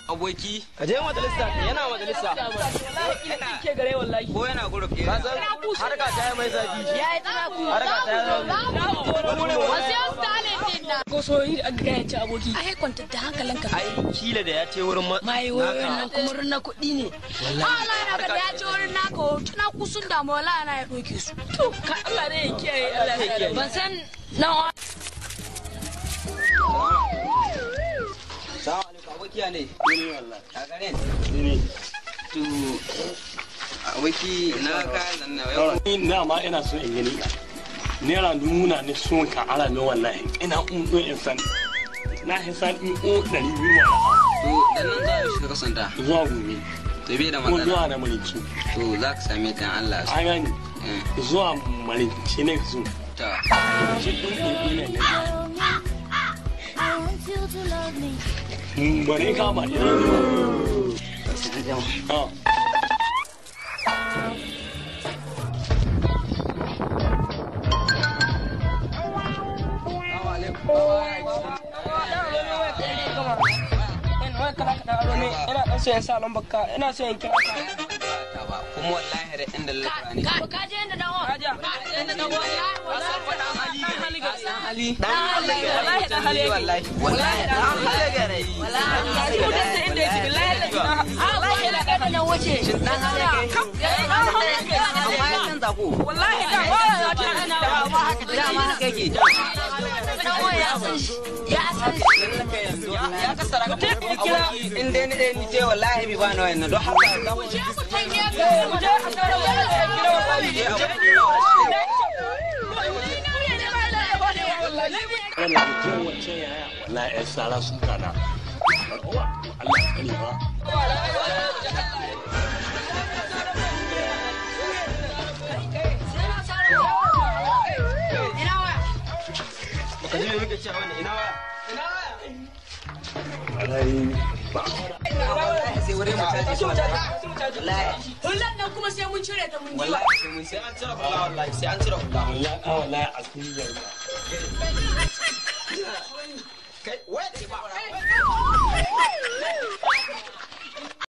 aboki ka je majalisa yana majalisa ke gare wallahi ko yana gurup ka san harka ta mai zafi yayi tana ku harka ta wasu talent na ko so yi aga ya ci aboki ai kwanta da hankalinka ai kila da ya ce wurin mai wannan kuma na kuɗi ne Allah na ga da ya ce wurin naka hotuna kusun da mawala na ya doke su to ka Allah ne ya kiyaye Allah ya kiyaye ban san nawa Salamu alaikum abokiya ne. ne wallahi A garin. ne To aboki na ka nan na yau. ni na ma ina so in gani naira dubu na ne son ka ara ne wallahi ina unto in san na hisan in o 200 wallahi To dan nan za mu shiga kasanta. zuwa gobe To bai da ko matsala. zuwa da mulki To za ka same ta in Allah a gani ya zuwa mulki ne so ta. shi din ne ne bare ka ba ne ah ina dan so in sa lambar ka ina so in kira ka Kuma wallahi da inda lalura ne. ka je inda dawo ka je inda dawo ya Ali. wallahi dan hali Wallahi. Wallahi dan hali gare. wallahi ko da inda yake billahi wallahi da kada nan wace Dan hali kai. Amma ya canza ko. wallahi da ba ya ta ina ba Dama haka yake. ya san Ya kasara ka kira in dai ni ce wallahi bi ba na wannan don haka za mu je ku tanye ka mu je ku tanye kana da kyau wace yaya wallahi ai sara sun kana Allah ya kani ba ka ji muke cewa wannan ina waya wallahi ba sai wurin mu caji shi wallahi. hullan nan kuma sai mun cire ta mun ji Wallahi sai mun sai sai an cire kula wallahi sai an cire kula wallahi a cikin yarda